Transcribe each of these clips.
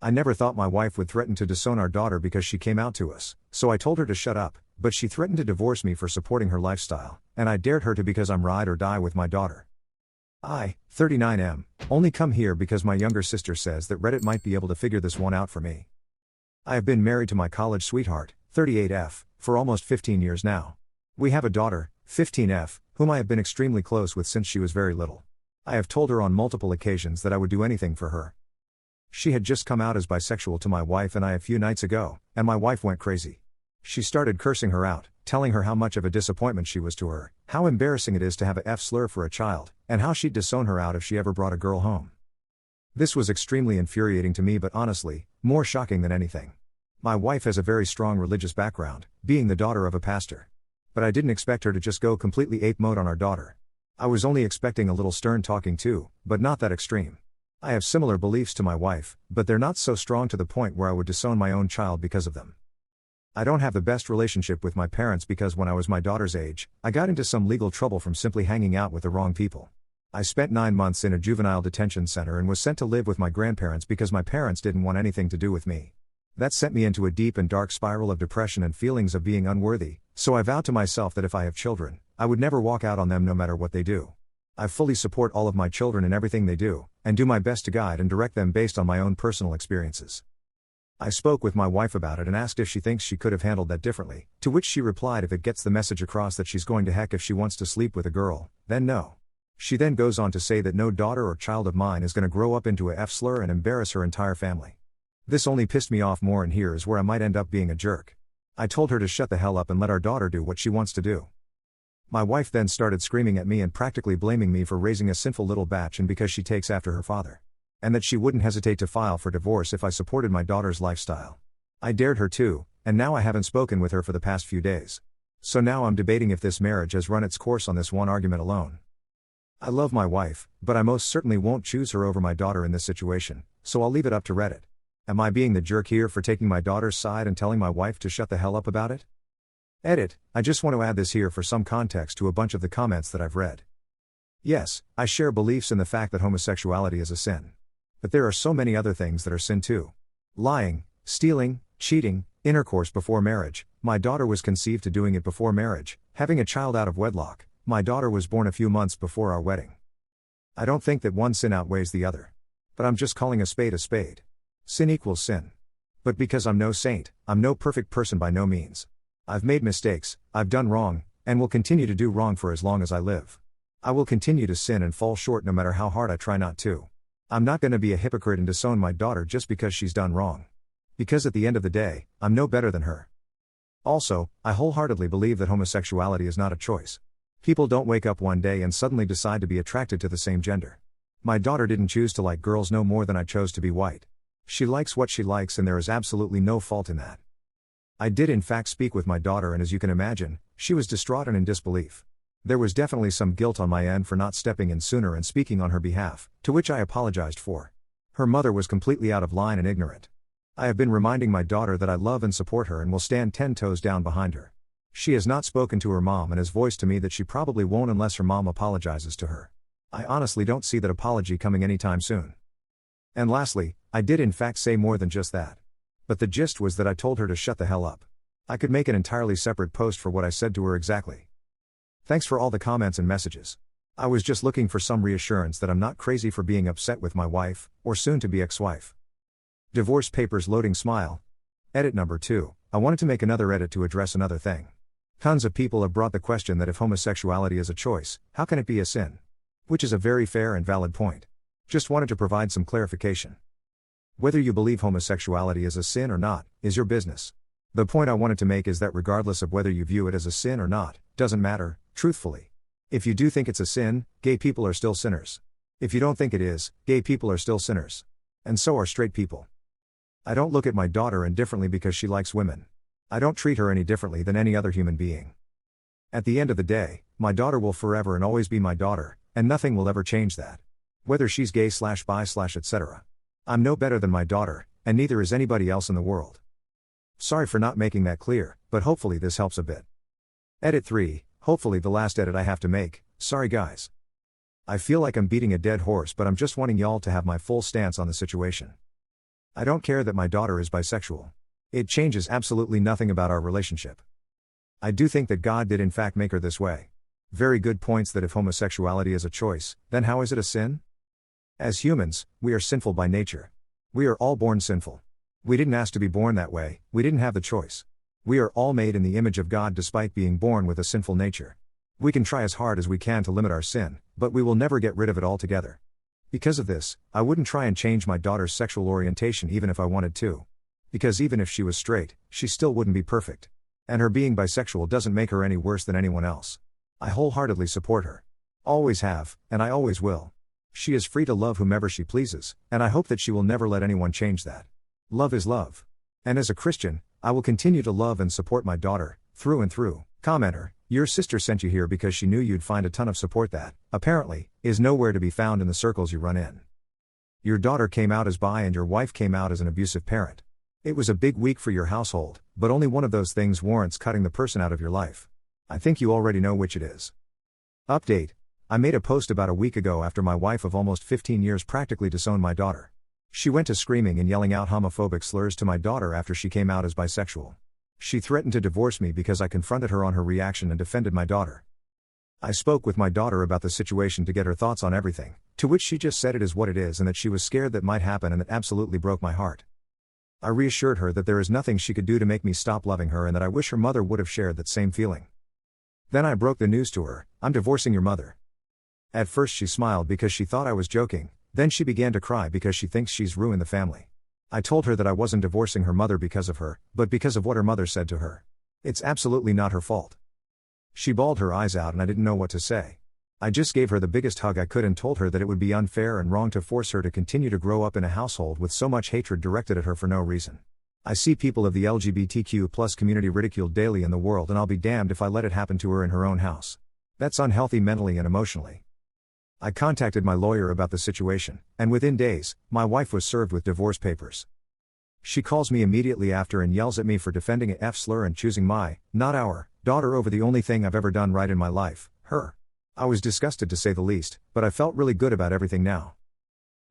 I never thought my wife would threaten to disown our daughter because she came out to us, so I told her to shut up, but she threatened to divorce me for supporting her lifestyle, and I dared her to because I'm ride or die with my daughter. I, 39M, only come here because my younger sister says that Reddit might be able to figure this one out for me. I have been married to my college sweetheart, 38F, for almost 15 years now. We have a daughter, 15F, whom I have been extremely close with since she was very little. I have told her on multiple occasions that I would do anything for her. She had just come out as bisexual to my wife and I a few nights ago, and my wife went crazy. She started cursing her out, telling her how much of a disappointment she was to her, how embarrassing it is to have a F slur for a child, and how she'd disown her out if she ever brought a girl home. This was extremely infuriating to me, but honestly, more shocking than anything. My wife has a very strong religious background, being the daughter of a pastor. But I didn't expect her to just go completely ape mode on our daughter. I was only expecting a little stern talking too, but not that extreme. I have similar beliefs to my wife, but they're not so strong to the point where I would disown my own child because of them. I don't have the best relationship with my parents because when I was my daughter's age, I got into some legal trouble from simply hanging out with the wrong people. I spent 9 months in a juvenile detention center and was sent to live with my grandparents because my parents didn't want anything to do with me. That sent me into a deep and dark spiral of depression and feelings of being unworthy, so I vowed to myself that if I have children, I would never walk out on them no matter what they do. I fully support all of my children in everything they do, and do my best to guide and direct them based on my own personal experiences. I spoke with my wife about it and asked if she thinks she could have handled that differently, to which she replied if it gets the message across that she's going to heck if she wants to sleep with a girl, then no. She then goes on to say that no daughter or child of mine is going to grow up into a F slur and embarrass her entire family. This only pissed me off more, and here is where I might end up being a jerk. I told her to shut the hell up and let our daughter do what she wants to do. My wife then started screaming at me and practically blaming me for raising a sinful little batch and because she takes after her father. And that she wouldn't hesitate to file for divorce if I supported my daughter's lifestyle. I dared her to, and now I haven't spoken with her for the past few days. So now I'm debating if this marriage has run its course on this one argument alone. I love my wife, but I most certainly won't choose her over my daughter in this situation, so I'll leave it up to Reddit. Am I being the jerk here for taking my daughter's side and telling my wife to shut the hell up about it? Edit, I just want to add this here for some context to a bunch of the comments that I've read. Yes, I share beliefs in the fact that homosexuality is a sin. But there are so many other things that are sin too. Lying, stealing, cheating, intercourse before marriage, my daughter was conceived to doing it before marriage, having a child out of wedlock, my daughter was born a few months before our wedding. I don't think that one sin outweighs the other. But I'm just calling a spade a spade. Sin equals sin. But because I'm no saint, I'm no perfect person by no means. I've made mistakes, I've done wrong, and will continue to do wrong for as long as I live. I will continue to sin and fall short no matter how hard I try not to. I'm not going to be a hypocrite and disown my daughter just because she's done wrong. Because at the end of the day, I'm no better than her. Also, I wholeheartedly believe that homosexuality is not a choice. People don't wake up one day and suddenly decide to be attracted to the same gender. My daughter didn't choose to like girls no more than I chose to be white. She likes what she likes and there is absolutely no fault in that. I did in fact speak with my daughter and as you can imagine, she was distraught and in disbelief. There was definitely some guilt on my end for not stepping in sooner and speaking on her behalf, to which I apologized for. Her mother was completely out of line and ignorant. I have been reminding my daughter that I love and support her and will stand 10 toes down behind her. She has not spoken to her mom and has voiced to me that she probably won't unless her mom apologizes to her. I honestly don't see that apology coming anytime soon. And lastly, I did in fact say more than just that. But the gist was that I told her to shut the hell up. I could make an entirely separate post for what I said to her exactly. Thanks for all the comments and messages. I was just looking for some reassurance that I'm not crazy for being upset with my wife, or soon-to-be ex-wife. Divorce papers loading smile. Edit number 2, I wanted to make another edit to address another thing. Tons of people have brought the question that if homosexuality is a choice, how can it be a sin? Which is a very fair and valid point. Just wanted to provide some clarification. Whether you believe homosexuality is a sin or not, is your business. The point I wanted to make is that regardless of whether you view it as a sin or not, doesn't matter, truthfully. If you do think it's a sin, gay people are still sinners. If you don't think it is, gay people are still sinners. And so are straight people. I don't look at my daughter indifferently because she likes women. I don't treat her any differently than any other human being. At the end of the day, my daughter will forever and always be my daughter, and nothing will ever change that. Whether she's gay/bi/ etc. I'm no better than my daughter, and neither is anybody else in the world. Sorry for not making that clear, but hopefully this helps a bit. Edit 3, hopefully the last edit I have to make, sorry guys. I feel like I'm beating a dead horse but I'm just wanting y'all to have my full stance on the situation. I don't care that my daughter is bisexual. It changes absolutely nothing about our relationship. I do think that God did in fact make her this way. Very good points that if homosexuality is a choice, then how is it a sin? As humans, we are sinful by nature. We are all born sinful. We didn't ask to be born that way, we didn't have the choice. We are all made in the image of God despite being born with a sinful nature. We can try as hard as we can to limit our sin, but we will never get rid of it altogether. Because of this, I wouldn't try and change my daughter's sexual orientation even if I wanted to. Because even if she was straight, she still wouldn't be perfect. And her being bisexual doesn't make her any worse than anyone else. I wholeheartedly support her. Always have, and I always will. She is free to love whomever she pleases, and I hope that she will never let anyone change that. Love is love. And as a Christian, I will continue to love and support my daughter, through and through. Commenter, your sister sent you here because she knew you'd find a ton of support that, apparently, is nowhere to be found in the circles you run in. Your daughter came out as bi and your wife came out as an abusive parent. It was a big week for your household, but only one of those things warrants cutting the person out of your life. I think you already know which it is. Update. I made a post about a week ago after my wife of almost 15 years practically disowned my daughter. She went to screaming and yelling out homophobic slurs to my daughter after she came out as bisexual. She threatened to divorce me because I confronted her on her reaction and defended my daughter. I spoke with my daughter about the situation to get her thoughts on everything, to which she just said it is what it is and that she was scared that might happen, and that absolutely broke my heart. I reassured her that there is nothing she could do to make me stop loving her and that I wish her mother would have shared that same feeling. Then I broke the news to her: I'm divorcing your mother. At first she smiled because she thought I was joking, then she began to cry because she thinks she's ruined the family. I told her that I wasn't divorcing her mother because of her, but because of what her mother said to her. It's absolutely not her fault. She bawled her eyes out and I didn't know what to say. I just gave her the biggest hug I could and told her that it would be unfair and wrong to force her to continue to grow up in a household with so much hatred directed at her for no reason. I see people of the LGBTQ+ community ridiculed daily in the world, and I'll be damned if I let it happen to her in her own house. That's unhealthy mentally and emotionally. I contacted my lawyer about the situation, and within days, my wife was served with divorce papers. She calls me immediately after and yells at me for defending a slur and choosing my, not our, daughter over the only thing I've ever done right in my life, her. I was disgusted to say the least, but I felt really good about everything now.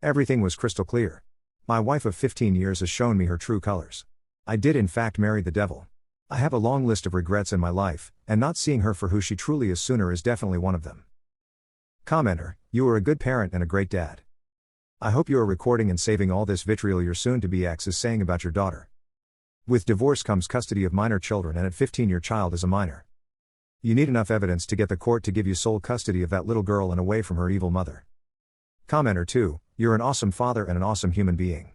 Everything was crystal clear. My wife of 15 years has shown me her true colors. I did in fact marry the devil. I have a long list of regrets in my life, and not seeing her for who she truly is sooner is definitely one of them. Commenter, you are a good parent and a great dad. I hope you are recording and saving all this vitriol your soon-to-be ex is saying about your daughter. With divorce comes custody of minor children, and at 15 your child is a minor. You need enough evidence to get the court to give you sole custody of that little girl and away from her evil mother. Commenter 2, you're an awesome father and an awesome human being.